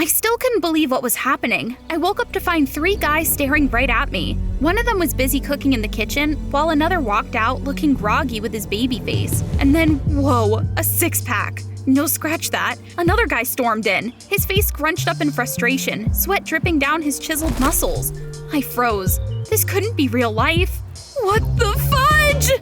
I still couldn't believe what was happening. I woke up to find 3 guys staring right at me. One of them was busy cooking in the kitchen, while another walked out looking groggy with his baby face. And then, whoa, a 6-pack. No, scratch that. Another guy stormed in, his face scrunched up in frustration, sweat dripping down his chiseled muscles. I froze. This couldn't be real life. What the fudge?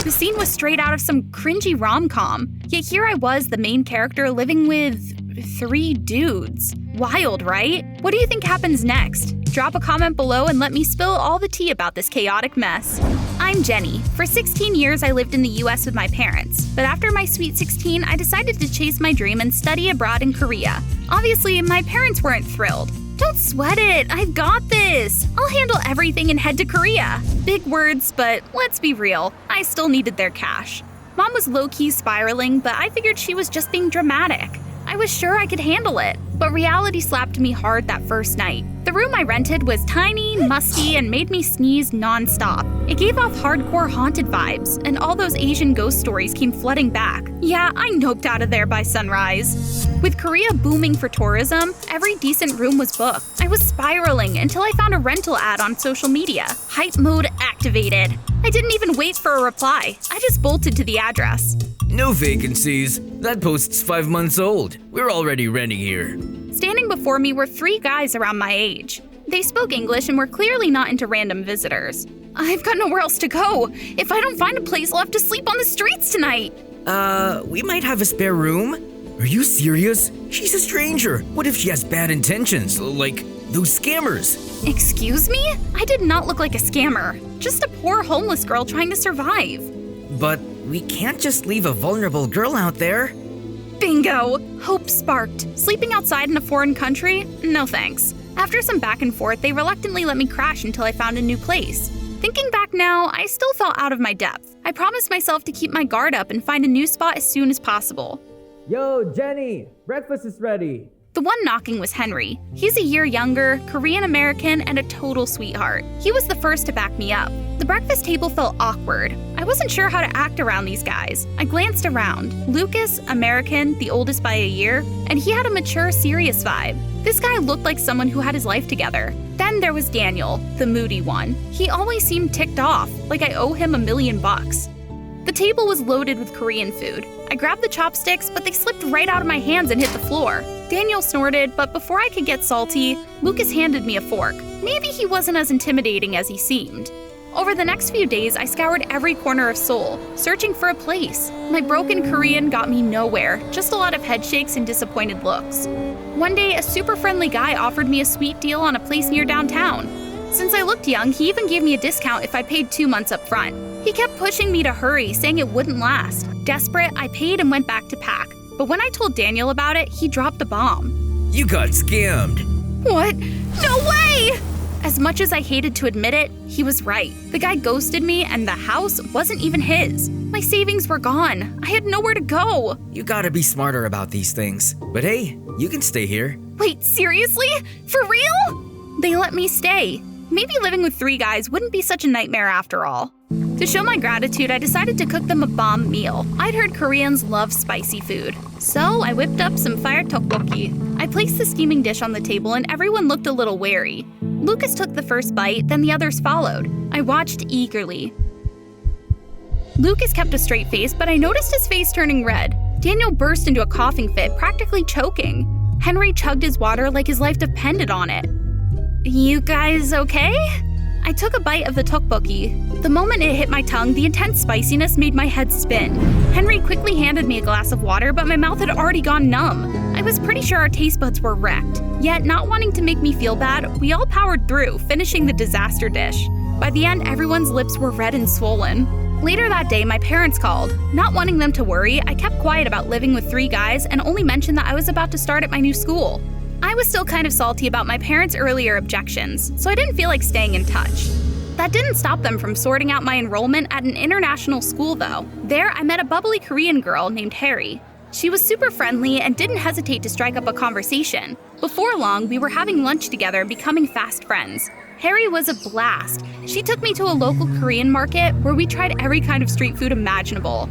The scene was straight out of some cringy rom-com, yet here I was, the main character, living with 3 dudes. Wild, right? What do you think happens next? Drop a comment below and let me spill all the tea about this chaotic mess. I'm Jenny. For 16 years, I lived in the US with my parents. But after my sweet 16, I decided to chase my dream and study abroad in Korea. Obviously, my parents weren't thrilled. Don't sweat it, I've got this. I'll handle everything and head to Korea. Big words, but let's be real, I still needed their cash. Mom was low-key spiraling, but I figured she was just being dramatic. I was sure I could handle it, but reality slapped me hard that first night. The room I rented was tiny, musty, and made me sneeze non-stop. It gave off hardcore haunted vibes, and all those Asian ghost stories came flooding back. Yeah, I noped out of there by sunrise. With Korea booming for tourism, every decent room was booked. I was spiraling until I found a rental ad on social media. Hype mode activated. I didn't even wait for a reply. I just bolted to the address. No vacancies. That post's 5 months old. We're already renting here. Standing before me were 3 guys around my age. They spoke English and were clearly not into random visitors. I've got nowhere else to go. If I don't find a place, I'll have to sleep on the streets tonight. We might have a spare room. Are you serious? She's a stranger. What if she has bad intentions, like those scammers? Excuse me? I did not look like a scammer. Just a poor homeless girl trying to survive. But we can't just leave a vulnerable girl out there. Bingo! Hope sparked. Sleeping outside in a foreign country? No thanks. After some back and forth, they reluctantly let me crash until I found a new place. Thinking back now, I still felt out of my depth. I promised myself to keep my guard up and find a new spot as soon as possible. Yo, Jenny! Breakfast is ready! The one knocking was Henry. He's a year younger, Korean-American, and a total sweetheart. He was the first to back me up. The breakfast table felt awkward. I wasn't sure how to act around these guys. I glanced around. Lucas, American, the oldest by a year, and he had a mature, serious vibe. This guy looked like someone who had his life together. Then there was Daniel, the moody one. He always seemed ticked off, like I owe him $1 million. The table was loaded with Korean food. I grabbed the chopsticks, but they slipped right out of my hands and hit the floor. Daniel snorted, but before I could get salty, Lucas handed me a fork. Maybe he wasn't as intimidating as he seemed. Over the next few days, I scoured every corner of Seoul, searching for a place. My broken Korean got me nowhere, just a lot of head shakes and disappointed looks. One day, a super friendly guy offered me a sweet deal on a place near downtown. Since I looked young, he even gave me a discount if I paid 2 months up front. He kept pushing me to hurry, saying it wouldn't last. Desperate, I paid and went back to pack. But when I told Daniel about it, he dropped the bomb. You got scammed. What? No way! As much as I hated to admit it, he was right. The guy ghosted me and the house wasn't even his. My savings were gone. I had nowhere to go. You gotta be smarter about these things. But hey, you can stay here. Wait, seriously? For real? They let me stay. Maybe living with 3 guys wouldn't be such a nightmare after all. To show my gratitude, I decided to cook them a bomb meal. I'd heard Koreans love spicy food. So I whipped up some fire tteokbokki. I placed the steaming dish on the table and everyone looked a little wary. Lucas took the first bite, then the others followed. I watched eagerly. Lucas kept a straight face, but I noticed his face turning red. Daniel burst into a coughing fit, practically choking. Henry chugged his water like his life depended on it. You guys okay? I took a bite of the tteokbokki. The moment it hit my tongue, the intense spiciness made my head spin. Henry quickly handed me a glass of water, but my mouth had already gone numb. I was pretty sure our taste buds were wrecked. Yet, not wanting to make me feel bad, we all powered through, finishing the disaster dish. By the end, everyone's lips were red and swollen. Later that day, my parents called. Not wanting them to worry, I kept quiet about living with 3 guys and only mentioned that I was about to start at my new school. I was still kind of salty about my parents' earlier objections, so I didn't feel like staying in touch. That didn't stop them from sorting out my enrollment at an international school, though. There, I met a bubbly Korean girl named Harry. She was super friendly and didn't hesitate to strike up a conversation. Before long, we were having lunch together and becoming fast friends. Harry was a blast. She took me to a local Korean market where we tried every kind of street food imaginable.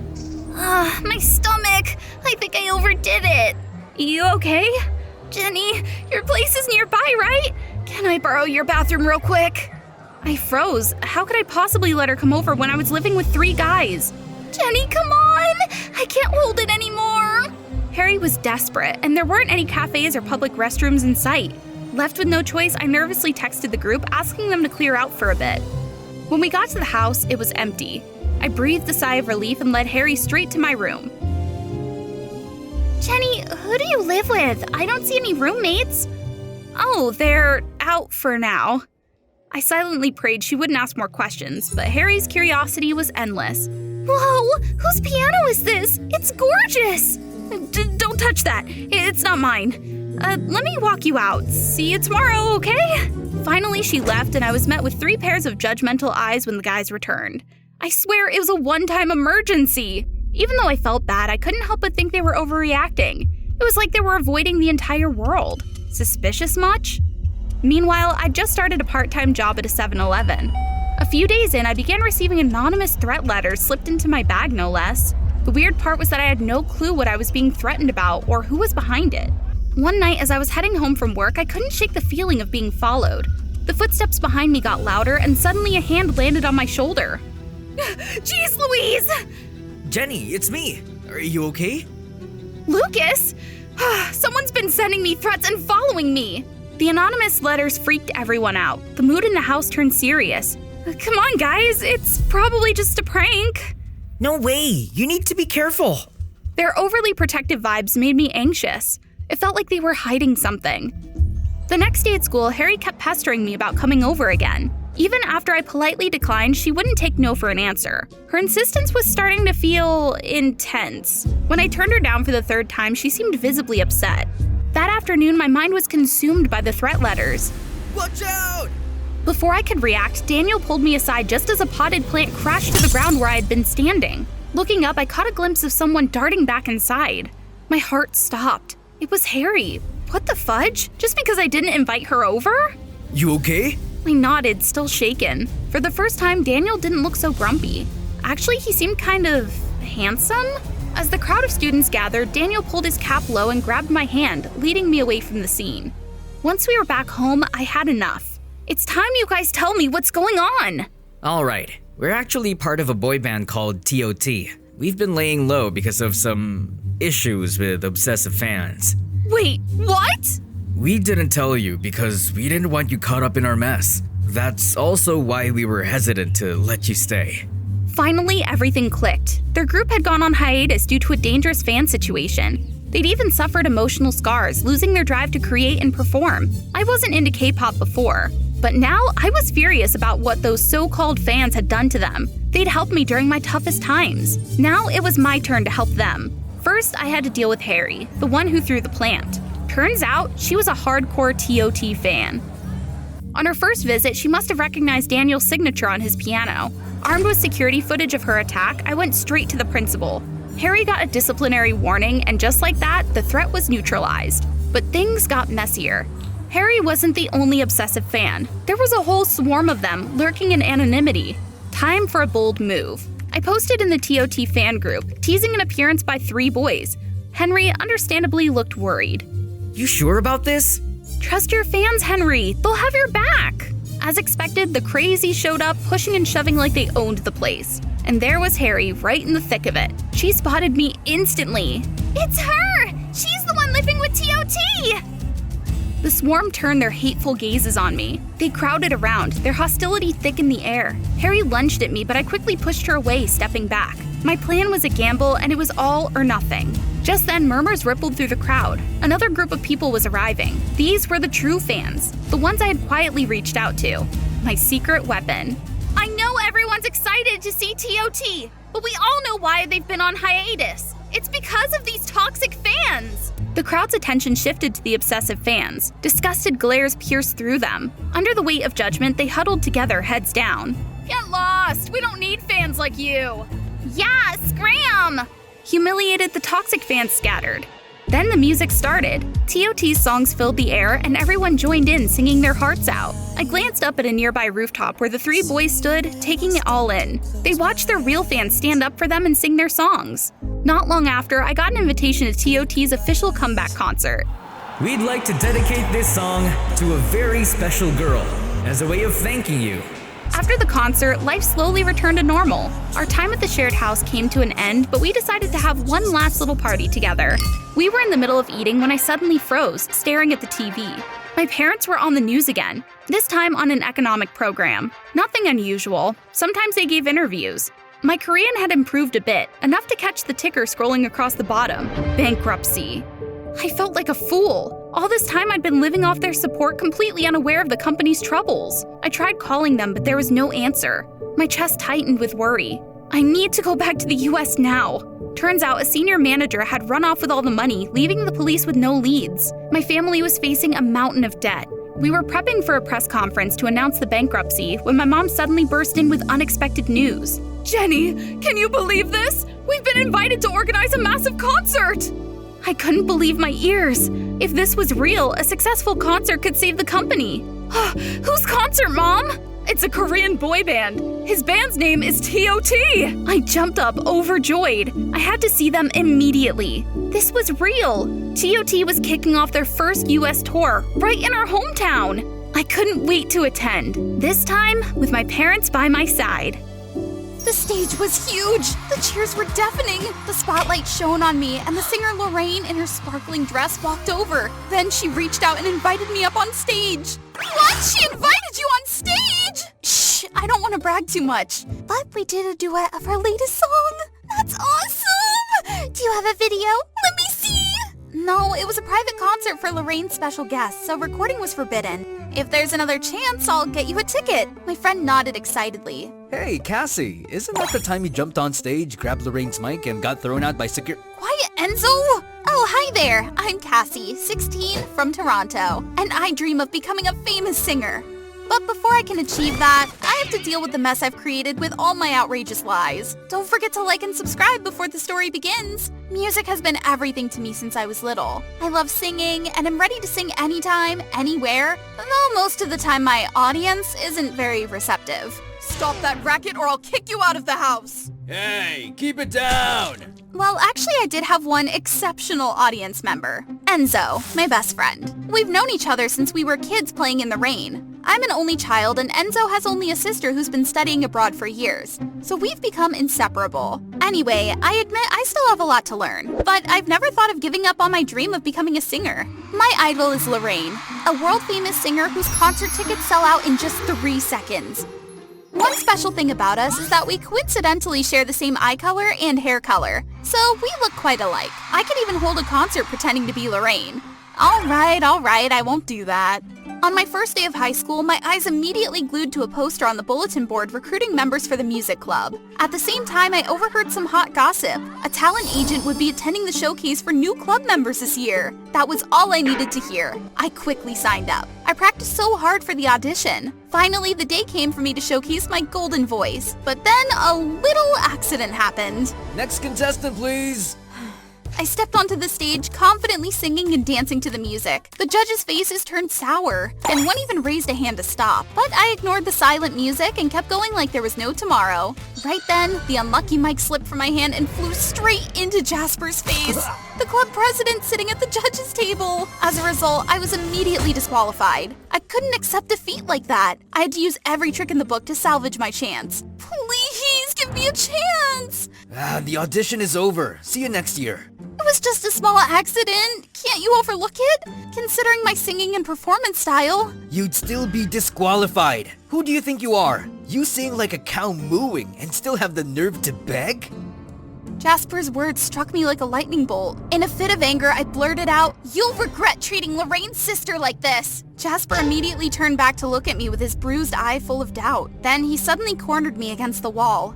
My stomach! I think I overdid it. You okay? Jenny, your place is nearby, right? Can I borrow your bathroom real quick? I froze. How could I possibly let her come over when I was living with 3 guys? Jenny, come on! I can't hold it anymore! Harry was desperate, and there weren't any cafes or public restrooms in sight. Left with no choice, I nervously texted the group asking them to clear out for a bit. When we got to the house, it was empty. I breathed a sigh of relief and led Harry straight to my room. Jenny, who do you live with? I don't see any roommates. Oh, they're out for now. I silently prayed she wouldn't ask more questions, but Harry's curiosity was endless. Whoa, whose piano is this? It's gorgeous! Don't touch that. It's not mine. Let me walk you out. See you tomorrow, okay? Finally, she left, and I was met with 3 pairs of judgmental eyes when the guys returned. I swear it was a one-time emergency. Even though I felt bad, I couldn't help but think they were overreacting. It was like they were avoiding the entire world. Suspicious much? Meanwhile, I'd just started a part-time job at a 7-Eleven. A few days in, I began receiving anonymous threat letters slipped into my bag, no less. The weird part was that I had no clue what I was being threatened about or who was behind it. One night, as I was heading home from work, I couldn't shake the feeling of being followed. The footsteps behind me got louder, and suddenly a hand landed on my shoulder. Jeez Louise! Jenny, it's me. Are you okay? Lucas? Someone's been sending me threats and following me! The anonymous letters freaked everyone out. The mood in the house turned serious. Come on, guys, it's probably just a prank. No way, you need to be careful. Their overly protective vibes made me anxious. It felt like they were hiding something. The next day at school, Harry kept pestering me about coming over again. Even after I politely declined, she wouldn't take no for an answer. Her insistence was starting to feel intense. When I turned her down for the 3rd time, she seemed visibly upset. That afternoon, my mind was consumed by the threat letters. Watch out! Before I could react, Daniel pulled me aside just as a potted plant crashed to the ground where I had been standing. Looking up, I caught a glimpse of someone darting back inside. My heart stopped. It was Harry. What the fudge? Just because I didn't invite her over? You okay? I nodded, still shaken. For the first time, Daniel didn't look so grumpy. Actually, he seemed kind of handsome? As the crowd of students gathered, Daniel pulled his cap low and grabbed my hand, leading me away from the scene. Once we were back home, I had enough. It's time you guys tell me what's going on! Alright, we're actually part of a boy band called TOT. We've been laying low because of some issues with obsessive fans. Wait, what? We didn't tell you because we didn't want you caught up in our mess. That's also why we were hesitant to let you stay. Finally, everything clicked. Their group had gone on hiatus due to a dangerous fan situation. They'd even suffered emotional scars, losing their drive to create and perform. I wasn't into K-pop before, but now I was furious about what those so-called fans had done to them. They'd helped me during my toughest times. Now it was my turn to help them. First, I had to deal with Harry, the one who threw the plant. Turns out, she was a hardcore TOT fan. On her first visit, she must have recognized Daniel's signature on his piano. Armed with security footage of her attack, I went straight to the principal. Harry got a disciplinary warning, and just like that, the threat was neutralized. But things got messier. Harry wasn't the only obsessive fan. There was a whole swarm of them, lurking in anonymity. Time for a bold move. I posted in the TOT fan group, teasing an appearance by 3 boys. Henry understandably looked worried. You sure about this? Trust your fans, Henry. They'll have your back. As expected, the crazies showed up, pushing and shoving like they owned the place. And there was Harry, right in the thick of it. She spotted me instantly. It's her! She's the one living with TOT! The swarm turned their hateful gazes on me. They crowded around, their hostility thick in the air. Harry lunged at me, but I quickly pushed her away, stepping back. My plan was a gamble, and it was all or nothing. Just then, murmurs rippled through the crowd. Another group of people was arriving. These were the true fans, the ones I had quietly reached out to. My secret weapon. I know everyone's excited to see TOT, but we all know why they've been on hiatus. It's because of these toxic fans. The crowd's attention shifted to the obsessive fans. Disgusted glares pierced through them. Under the weight of judgment, they huddled together, heads down. Get lost! We don't need fans like you! Yeah, scram! Humiliated, the toxic fans scattered. Then the music started. TOT's songs filled the air, and everyone joined in singing their hearts out. I glanced up at a nearby rooftop where the three boys stood, taking it all in. They watched their real fans stand up for them and sing their songs. Not long after, I got an invitation to TOT's official comeback concert. We'd like to dedicate this song to a very special girl as a way of thanking you. After the concert, life slowly returned to normal. Our time at the shared house came to an end, but we decided to have one last little party together. We were in the middle of eating when I suddenly froze, staring at the TV. My parents were on the news again, this time on an economic program. Nothing unusual. Sometimes they gave interviews. My Korean had improved a bit, enough to catch the ticker scrolling across the bottom. Bankruptcy. I felt like a fool. All this time I'd been living off their support, completely unaware of the company's troubles. I tried calling them, but there was no answer. My chest tightened with worry. I need to go back to the US now. Turns out a senior manager had run off with all the money, leaving the police with no leads. My family was facing a mountain of debt. We were prepping for a press conference to announce the bankruptcy when my mom suddenly burst in with unexpected news. Jenny, can you believe this? We've been invited to organize a massive concert! I couldn't believe my ears. If this was real, a successful concert could save the company. Whose concert, Mom? It's a Korean boy band. His band's name is TOT. I jumped up, overjoyed. I had to see them immediately. This was real. TOT was kicking off their first US tour, right in our hometown. I couldn't wait to attend, this time with my parents by my side. The stage was huge! The cheers were deafening! The spotlight shone on me, and the singer Lorraine in her sparkling dress walked over. Then she reached out and invited me up on stage. What? She invited you on stage? Shh, I don't want to brag too much. But we did a duet of her latest song. That's awesome! Do you have a video? Let me see! No, it was a private concert for Lorraine's special guests, so recording was forbidden. If there's another chance, I'll get you a ticket. My friend nodded excitedly. Hey, Cassie, isn't that the time you jumped on stage, grabbed Lorraine's mic, and got thrown out by Quiet, Enzo! Oh, hi there. I'm Cassie, 16, from Toronto, and I dream of becoming a famous singer. But before I can achieve that, I have to deal with the mess I've created with all my outrageous lies. Don't forget to like and subscribe before the story begins. Music has been everything to me since I was little. I love singing, and I'm ready to sing anytime, anywhere, though most of the time my audience isn't very receptive. Stop that racket or I'll kick you out of the house! Hey, keep it down! Well, actually I did have one exceptional audience member. Enzo, my best friend. We've known each other since we were kids playing in the rain. I'm an only child and Enzo has only a sister who's been studying abroad for years. So we've become inseparable. Anyway, I admit I still have a lot to learn, but I've never thought of giving up on my dream of becoming a singer. My idol is Lorraine, a world-famous singer whose concert tickets sell out in just 3 seconds. One special thing about us is that we coincidentally share the same eye color and hair color, so we look quite alike. I could even hold a concert pretending to be Lorraine. All right, I won't do that. On my first day of high school, my eyes immediately glued to a poster on the bulletin board recruiting members for the music club. At the same time, I overheard some hot gossip. A talent agent would be attending the showcase for new club members this year. That was all I needed to hear. I quickly signed up. I practiced so hard for the audition. Finally, the day came for me to showcase my golden voice. But then a little accident happened. Next contestant, please! I stepped onto the stage, confidently singing and dancing to the music. The judges' faces turned sour, and one even raised a hand to stop. But I ignored the silent music and kept going like there was no tomorrow. Right then, the unlucky mic slipped from my hand and flew straight into Jasper's face, the club president sitting at the judges' table. As a result, I was immediately disqualified. I couldn't accept defeat like that. I had to use every trick in the book to salvage my chance. Please, give me a chance! The audition is over. See you next year. It was just a small accident. Can't you overlook it? Considering my singing and performance style. You'd still be disqualified. Who do you think you are? You sing like a cow mooing and still have the nerve to beg? Jasper's words struck me like a lightning bolt. In a fit of anger, I blurted out, "You'll regret treating Lorraine's sister like this." Jasper immediately turned back to look at me with his bruised eye full of doubt. Then he suddenly cornered me against the wall.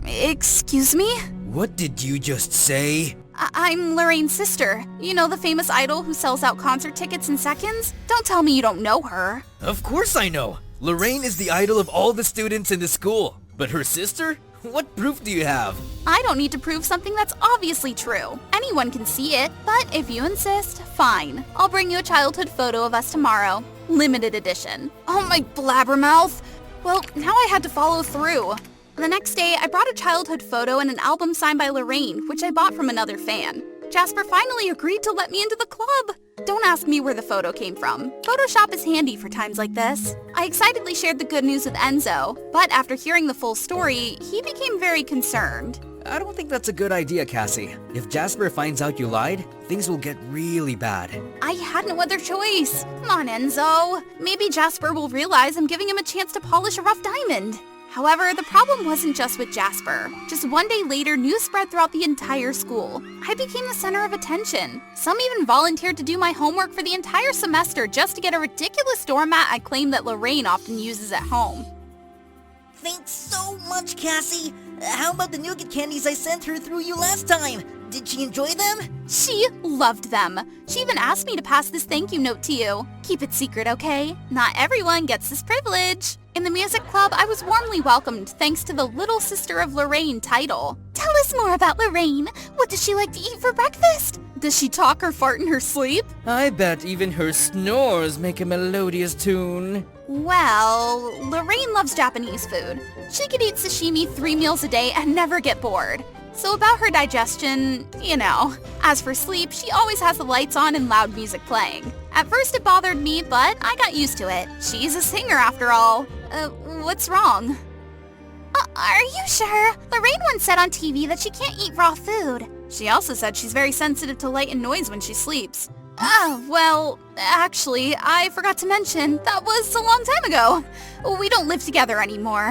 Excuse me? What did you just say? I'm Lorraine's sister. You know, the famous idol who sells out concert tickets in seconds? Don't tell me you don't know her. Of course I know. Lorraine is the idol of all the students in the school. But her sister? What proof do you have? I don't need to prove something that's obviously true. Anyone can see it, but if you insist, fine. I'll bring you a childhood photo of us tomorrow. Limited edition. Oh, my blabbermouth! Well, now I had to follow through. The next day, I brought a childhood photo and an album signed by Lorraine, which I bought from another fan. Jasper finally agreed to let me into the club. Don't ask me where the photo came from. Photoshop is handy for times like this. I excitedly shared the good news with Enzo, but after hearing the full story, he became very concerned. I don't think that's a good idea, Cassie. If Jasper finds out you lied, things will get really bad. I had no other choice. Come on, Enzo. Maybe Jasper will realize I'm giving him a chance to polish a rough diamond. However, the problem wasn't just with Jasper. Just one day later, news spread throughout the entire school. I became the center of attention. Some even volunteered to do my homework for the entire semester just to get a ridiculous doormat I claim that Lorraine often uses at home. Thanks so much, Cassie. How about the nougat candies I sent her through you last time? Did she enjoy them? She loved them. She even asked me to pass this thank you note to you. Keep it secret, okay? Not everyone gets this privilege. In the music club, I was warmly welcomed thanks to the Little Sister of Lorraine title. Tell us more about Lorraine. What does she like to eat for breakfast? Does she talk or fart in her sleep? I bet even her snores make a melodious tune. Well, Lorraine loves Japanese food. She could eat sashimi 3 meals a day and never get bored. So about her digestion, you know. As for sleep, she always has the lights on and loud music playing. At first it bothered me, but I got used to it. She's a singer after all. What's wrong? Are you sure? Lorraine once said on TV that she can't eat raw food. She also said she's very sensitive to light and noise when she sleeps. Well, actually, I forgot to mention, that was a long time ago. We don't live together anymore.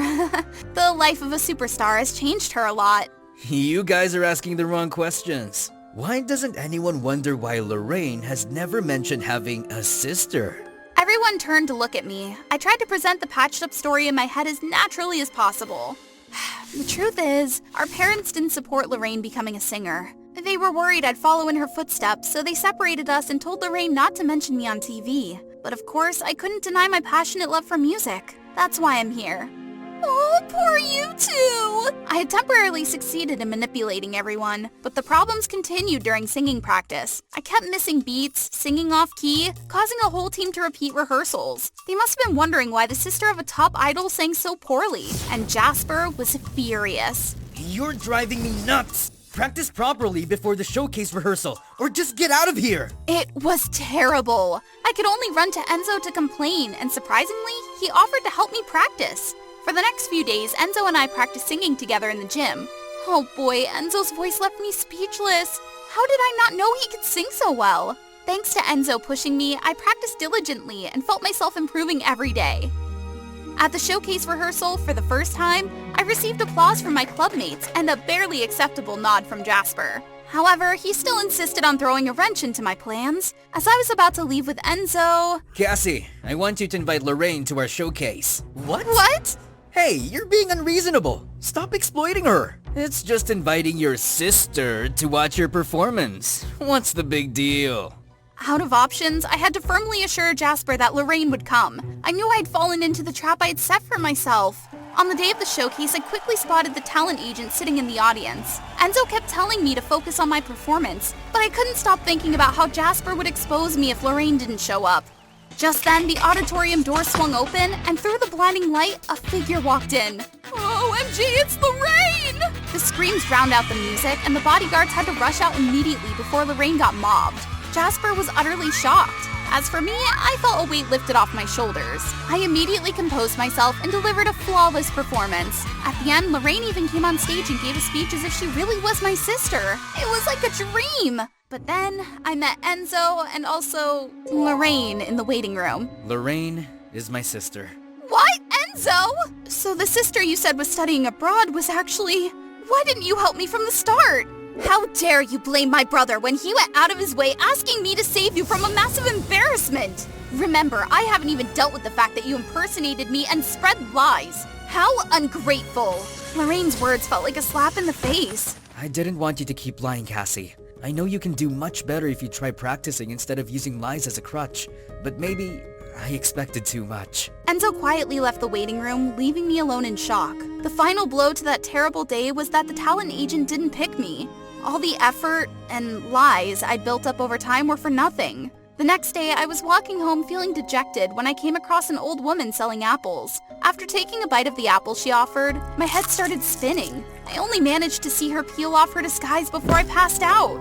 The life of a superstar has changed her a lot. You guys are asking the wrong questions. Why doesn't anyone wonder why Lorraine has never mentioned having a sister? Everyone turned to look at me. I tried to present the patched-up story in my head as naturally as possible. The truth is, our parents didn't support Lorraine becoming a singer. They were worried I'd follow in her footsteps, so they separated us and told Lorraine not to mention me on TV. But of course, I couldn't deny my passionate love for music. That's why I'm here. Oh, poor you two! I had temporarily succeeded in manipulating everyone, but the problems continued during singing practice. I kept missing beats, singing off-key, causing a whole team to repeat rehearsals. They must have been wondering why the sister of a top idol sang so poorly, and Jasper was furious. You're driving me nuts! Practice properly before the showcase rehearsal, or just get out of here! It was terrible. I could only run to Enzo to complain, and surprisingly, he offered to help me practice. For the next few days, Enzo and I practiced singing together in the gym. Oh boy, Enzo's voice left me speechless. How did I not know he could sing so well? Thanks to Enzo pushing me, I practiced diligently and felt myself improving every day. At the showcase rehearsal, for the first time, I received applause from my clubmates and a barely acceptable nod from Jasper. However, he still insisted on throwing a wrench into my plans. As I was about to leave with Enzo... Cassie, I want you to invite Lorraine to our showcase. What? What? Hey, you're being unreasonable. Stop exploiting her. It's just inviting your sister to watch your performance. What's the big deal? Out of options, I had to firmly assure Jasper that Lorraine would come. I knew I'd fallen into the trap I had set for myself. On the day of the showcase, I quickly spotted the talent agent sitting in the audience. Enzo kept telling me to focus on my performance, but I couldn't stop thinking about how Jasper would expose me if Lorraine didn't show up. Just then, the auditorium door swung open, and through the blinding light, a figure walked in. OMG, it's Lorraine! The screams drowned out the music, and the bodyguards had to rush out immediately before Lorraine got mobbed. Jasper was utterly shocked. As for me, I felt a weight lifted off my shoulders. I immediately composed myself and delivered a flawless performance. At the end, Lorraine even came on stage and gave a speech as if she really was my sister. It was like a dream. But then, I met Enzo and also Lorraine in the waiting room. Lorraine is my sister. What? Enzo? So the sister you said was studying abroad was actually... Why didn't you help me from the start? How dare you blame my brother when he went out of his way asking me to save you from a massive embarrassment? Remember, I haven't even dealt with the fact that you impersonated me and spread lies. How ungrateful. Lorraine's words felt like a slap in the face. I didn't want you to keep lying, Cassie. I know you can do much better if you try practicing instead of using lies as a crutch. But maybe I expected too much. Enzo quietly left the waiting room, leaving me alone in shock. The final blow to that terrible day was that the talent agent didn't pick me. All the effort and lies I'd built up over time were for nothing. The next day, I was walking home feeling dejected when I came across an old woman selling apples. After taking a bite of the apple she offered, my head started spinning. I only managed to see her peel off her disguise before I passed out.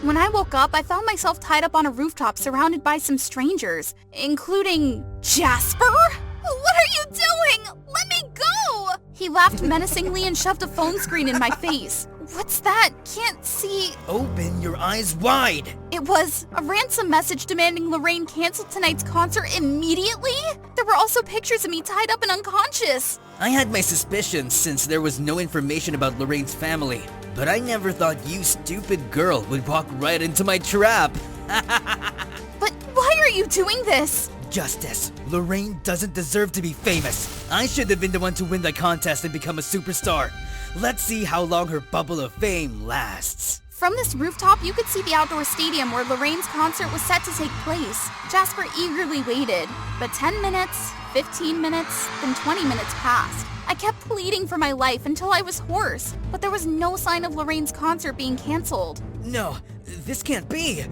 When I woke up, I found myself tied up on a rooftop surrounded by some strangers, including Jasper? What are you doing? Let me go! He laughed menacingly and shoved a phone screen in my face. What's that? Can't see. Open your eyes wide! It was a ransom message demanding Lorraine cancel tonight's concert immediately? There were also pictures of me tied up and unconscious. I had my suspicions since there was no information about Lorraine's family, but I never thought you stupid girl would walk right into my trap. But why are you doing this? Justice. Lorraine doesn't deserve to be famous. I should have been the one to win the contest and become a superstar. Let's see how long her bubble of fame lasts. From this rooftop, you could see the outdoor stadium where Lorraine's concert was set to take place. Jasper eagerly waited, but 10 minutes, 15 minutes, then 20 minutes passed. I kept pleading for my life until I was hoarse, but there was no sign of Lorraine's concert being canceled. No, this can't be.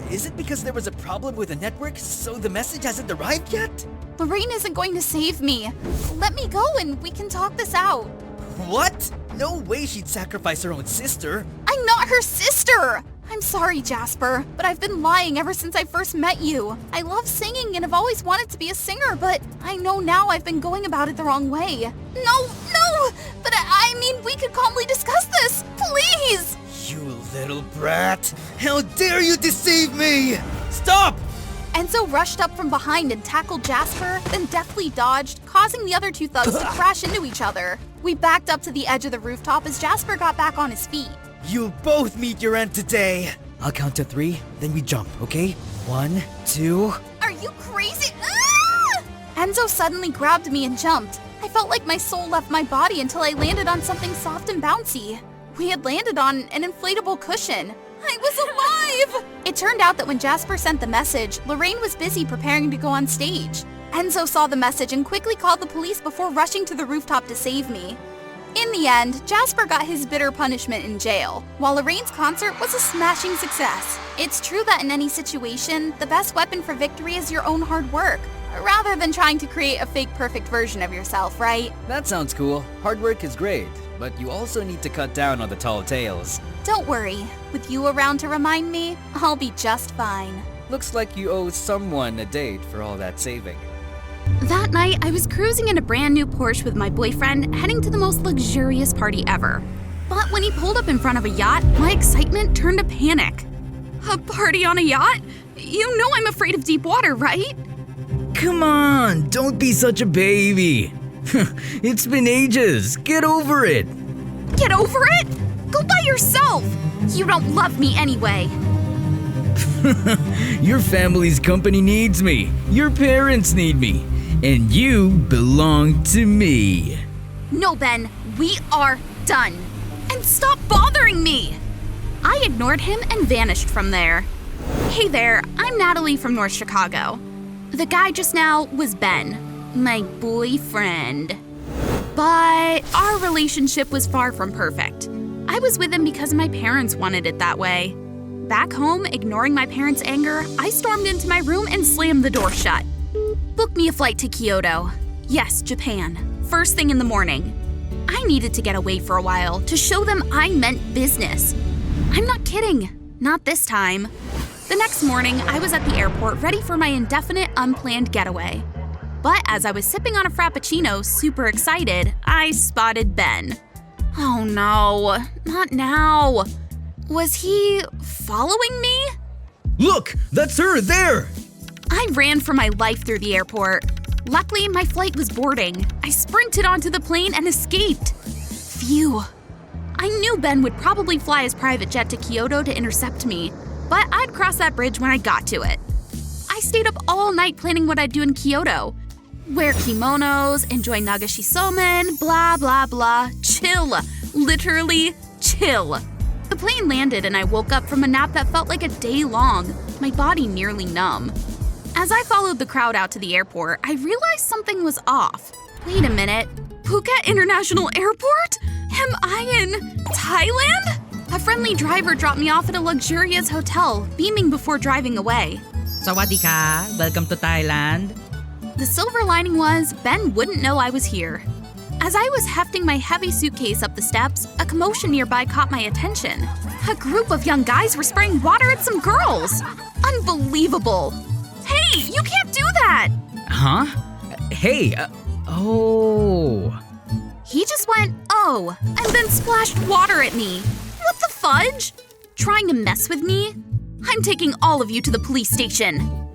Is it because there was a problem with the network, so the message hasn't arrived yet? Lorraine isn't going to save me. Let me go and we can talk this out. What? No way she'd sacrifice her own sister. I'm not her sister! I'm sorry, Jasper, but I've been lying ever since I first met you. I love singing and have always wanted to be a singer, but I know now I've been going about it the wrong way. No! But I mean, we could calmly discuss this, please! You little brat! How dare you deceive me! Stop! Enzo rushed up from behind and tackled Jasper, then deftly dodged, causing the other two thugs to crash into each other. We backed up to the edge of the rooftop as Jasper got back on his feet. You'll both meet your end today. I'll count to 3, then we jump, okay? 1, 2... Are you crazy? Ah! Enzo suddenly grabbed me and jumped. I felt like my soul left my body until I landed on something soft and bouncy. We had landed on an inflatable cushion. I was alive! It turned out that when Jasper sent the message, Lorraine was busy preparing to go on stage. Enzo saw the message and quickly called the police before rushing to the rooftop to save me. In the end, Jasper got his bitter punishment in jail, while Lorraine's concert was a smashing success. It's true that in any situation, the best weapon for victory is your own hard work, rather than trying to create a fake perfect version of yourself, right? That sounds cool. Hard work is great, but you also need to cut down on the tall tales. Don't worry, with you around to remind me, I'll be just fine. Looks like you owe someone a date for all that saving. That night, I was cruising in a brand new Porsche with my boyfriend, heading to the most luxurious party ever. But when he pulled up in front of a yacht, my excitement turned to panic. A party on a yacht? You know I'm afraid of deep water, right? Come on, don't be such a baby. It's been ages. Get over it. Get over it? Go by yourself. You don't love me anyway. Your family's company needs me. Your parents need me. And you belong to me. No, Ben, we are done. And stop bothering me. I ignored him and vanished from there. Hey there, I'm Natalie from North Chicago. The guy just now was Ben, my boyfriend. But our relationship was far from perfect. I was with him because my parents wanted it that way. Back home, ignoring my parents' anger, I stormed into my room and slammed the door shut. Book me a flight to Kyoto. Yes, Japan. First thing in the morning. I needed to get away for a while to show them I meant business. I'm not kidding. Not this time. The next morning, I was at the airport ready for my indefinite, unplanned getaway. But as I was sipping on a Frappuccino, super excited, I spotted Ben. Oh no, not now. Was he following me? Look, that's her there. I ran for my life through the airport. Luckily, my flight was boarding. I sprinted onto the plane and escaped. Phew. I knew Ben would probably fly his private jet to Kyoto to intercept me, but I'd cross that bridge when I got to it. I stayed up all night planning what I'd do in Kyoto. Wear kimonos, enjoy nagashi somen, blah blah blah. Chill. Literally chill. The plane landed and I woke up from a nap that felt like a day long, my body nearly numb. As I followed the crowd out to the airport, I realized something was off. Wait a minute. Phuket International Airport? Am I in Thailand? A friendly driver dropped me off at a luxurious hotel, beaming before driving away. Sawadee ka, welcome to Thailand. The silver lining was, Ben wouldn't know I was here. As I was hefting my heavy suitcase up the steps, a commotion nearby caught my attention. A group of young guys were spraying water at some girls. Unbelievable. Hey, you can't do that! Huh? Hey, oh. He just went, oh, and then splashed water at me. What the fudge? Trying to mess with me? I'm taking all of you to the police station.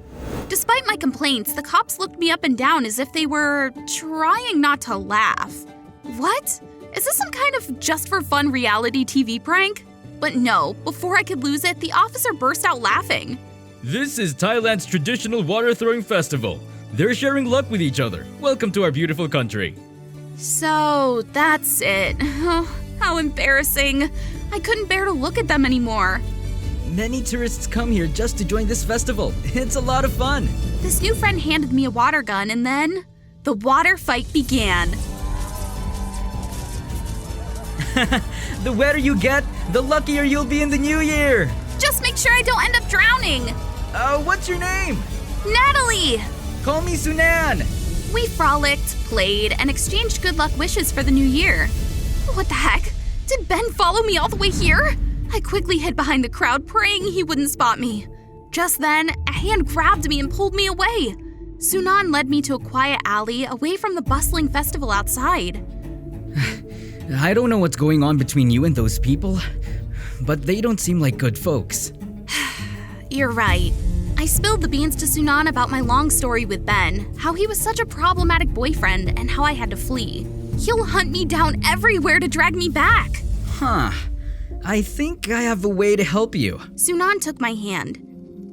Despite my complaints, the cops looked me up and down as if they were trying not to laugh. What? Is this some kind of just-for-fun reality TV prank? But no, before I could lose it, the officer burst out laughing. This is Thailand's traditional water throwing festival. They're sharing luck with each other. Welcome to our beautiful country. So, that's it. Oh, how embarrassing. I couldn't bear to look at them anymore. Many tourists come here just to join this festival. It's a lot of fun. This new friend handed me a water gun and then the water fight began. The wetter you get, the luckier you'll be in the new year. Just make sure I don't end up drowning. What's your name? Natalie! Call me Sunan. We frolicked, played, and exchanged good luck wishes for the new year. What the heck? Did Ben follow me all the way here? I quickly hid behind the crowd, praying he wouldn't spot me. Just then, a hand grabbed me and pulled me away. Sunan led me to a quiet alley away from the bustling festival outside. I don't know what's going on between you and those people, but they don't seem like good folks. You're right. I spilled the beans to Sunan about my long story with Ben, how he was such a problematic boyfriend, and how I had to flee. He'll hunt me down everywhere to drag me back. Huh. I think I have a way to help you. Sunan took my hand.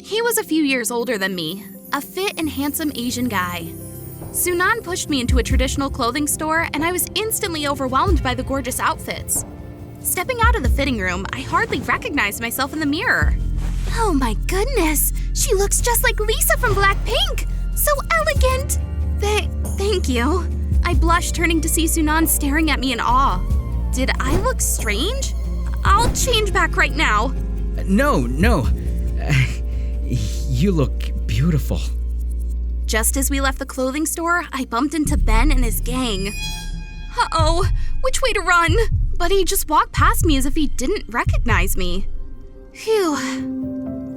He was a few years older than me, a fit and handsome Asian guy. Sunan pushed me into a traditional clothing store, and I was instantly overwhelmed by the gorgeous outfits. Stepping out of the fitting room, I hardly recognized myself in the mirror. Oh my goodness, she looks just like Lisa from Blackpink! So elegant! Thank you. I blushed, turning to see Sunan staring at me in awe. Did I look strange? I'll change back right now. No. You look beautiful. Just as we left the clothing store, I bumped into Ben and his gang. Uh-oh, which way to run? But he just walked past me as if he didn't recognize me. Phew.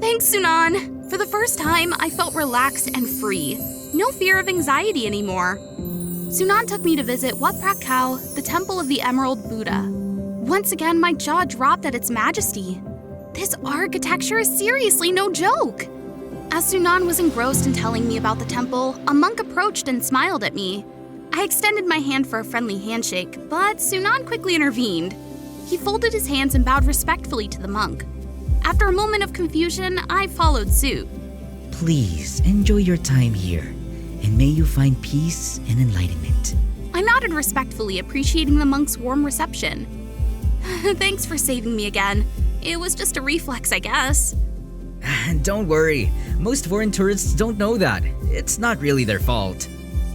Thanks, Sunan. For the first time, I felt relaxed and free. No fear of anxiety anymore. Sunan took me to visit Wat Prak Khao, the Temple of the Emerald Buddha. Once again, my jaw dropped at its majesty. This architecture is seriously no joke. As Sunan was engrossed in telling me about the temple, a monk approached and smiled at me. I extended my hand for a friendly handshake, but Sunan quickly intervened. He folded his hands and bowed respectfully to the monk. After a moment of confusion, I followed suit. Please enjoy your time here, and may you find peace and enlightenment. I nodded respectfully, appreciating the monk's warm reception. Thanks for saving me again. It was just a reflex, I guess. Don't worry. Most foreign tourists don't know that. It's not really their fault.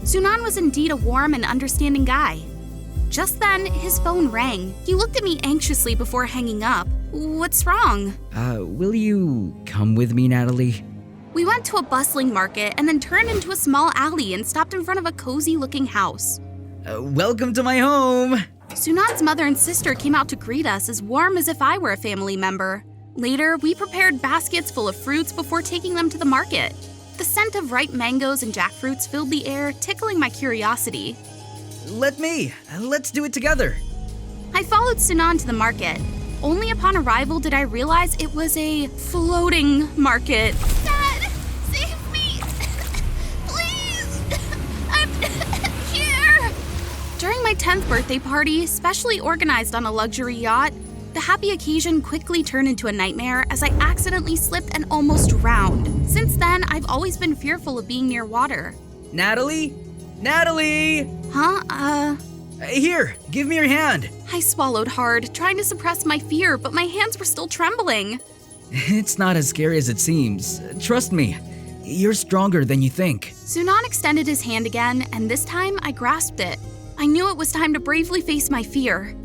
Sunan was indeed a warm and understanding guy. Just then, his phone rang. He looked at me anxiously before hanging up. What's wrong? Will you come with me, Natalie? We went to a bustling market and then turned into a small alley and stopped in front of a cozy-looking house. Welcome to my home! Sunan's mother and sister came out to greet us as warm as if I were a family member. Later, we prepared baskets full of fruits before taking them to the market. The scent of ripe mangoes and jackfruits filled the air, tickling my curiosity. Let's do it together. I followed Sunan to the market. Only upon arrival did I realize it was a floating market. Dad, save me! Please! I'm here! During my 10th birthday party, specially organized on a luxury yacht, the happy occasion quickly turned into a nightmare as I accidentally slipped and almost drowned. Since then, I've always been fearful of being near water. Natalie? Natalie! Huh? Here, give me your hand. I swallowed hard, trying to suppress my fear, but my hands were still trembling. It's not as scary as it seems. Trust me, you're stronger than you think. Sunan extended his hand again, and this time I grasped it. I knew it was time to bravely face my fear.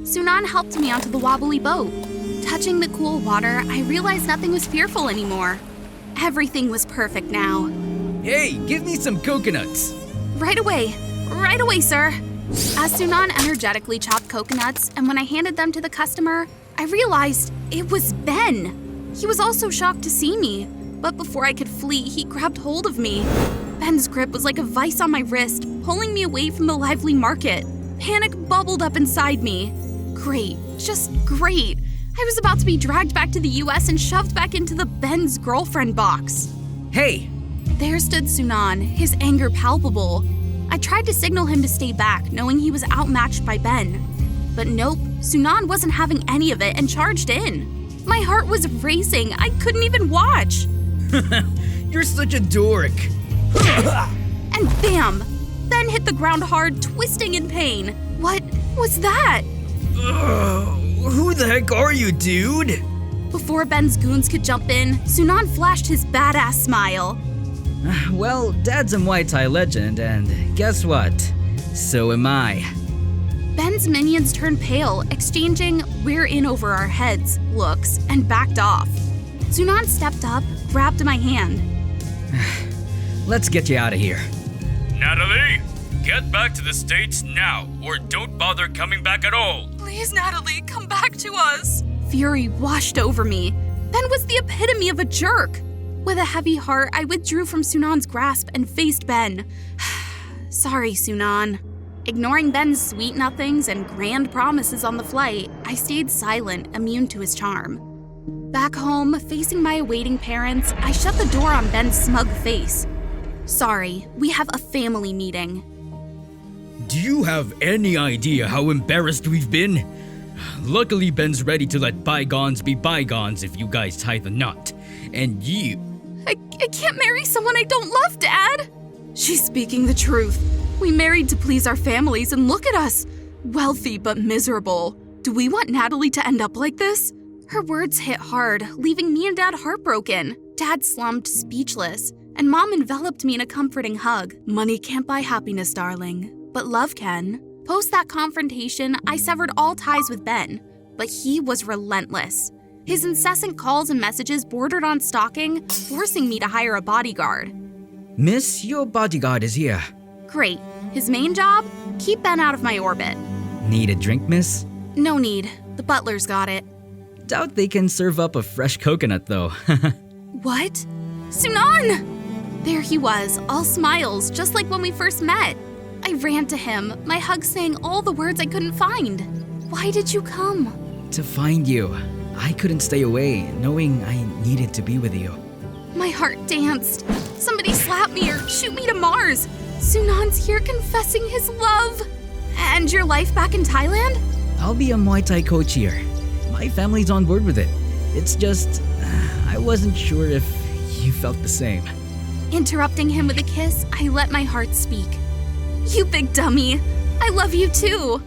Sunan helped me onto the wobbly boat. Touching the cool water, I realized nothing was fearful anymore. Everything was perfect now. Hey, give me some coconuts. Right away, sir. As Sunan energetically chopped coconuts, and when I handed them to the customer, I realized it was Ben. He was also shocked to see me, but before I could flee, he grabbed hold of me. Ben's grip was like a vice on my wrist, pulling me away from the lively market. Panic bubbled up inside me. Great, just great. I was about to be dragged back to the US and shoved back into the Ben's girlfriend box. Hey! There stood Sunan, his anger palpable. I tried to signal him to stay back, knowing he was outmatched by Ben. But nope, Sunan wasn't having any of it and charged in. My heart was racing. I couldn't even watch. You're such a dork. And bam! Ben hit the ground hard, twisting in pain. What was that? Who the heck are you, dude? Before Ben's goons could jump in, Sunan flashed his badass smile. Well, Dad's a Muay Thai legend, and guess what? So am I. Ben's minions turned pale, exchanging "we're in over our heads" looks, and backed off. Sunan stepped up, grabbed my hand. Let's get you out of here. Natalie, get back to the States now, or don't bother coming back at all. Please, Natalie, come back to us. Fury washed over me. Ben was the epitome of a jerk. With a heavy heart, I withdrew from Sunan's grasp and faced Ben. Sorry, Sunan. Ignoring Ben's sweet nothings and grand promises on the flight, I stayed silent, immune to his charm. Back home, facing my awaiting parents, I shut the door on Ben's smug face. Sorry, we have a family meeting. Do you have any idea how embarrassed we've been? Luckily, Ben's ready to let bygones be bygones if you guys tie the knot. And you... I can't marry someone I don't love, Dad! She's speaking the truth. We married to please our families, and look at us. Wealthy but miserable. Do we want Natalie to end up like this? Her words hit hard, leaving me and Dad heartbroken. Dad slumped, speechless, and Mom enveloped me in a comforting hug. Money can't buy happiness, darling, but love can. Post that confrontation, I severed all ties with Ben, but he was relentless. His incessant calls and messages bordered on stalking, forcing me to hire a bodyguard. Miss, your bodyguard is here. Great. His main job? Keep Ben out of my orbit. Need a drink, miss? No need. The butler's got it. Doubt they can serve up a fresh coconut, though. What? Sunan! There he was, all smiles, just like when we first met. I ran to him, my hug saying all the words I couldn't find. Why did you come? To find you. I couldn't stay away, knowing I needed to be with you. My heart danced. Somebody slap me or shoot me to Mars. Sunan's here confessing his love. And your life back in Thailand? I'll be a Muay Thai coach here. My family's on board with it. It's just, I wasn't sure if you felt the same. Interrupting him with a kiss, I let my heart speak. You big dummy. I love you too.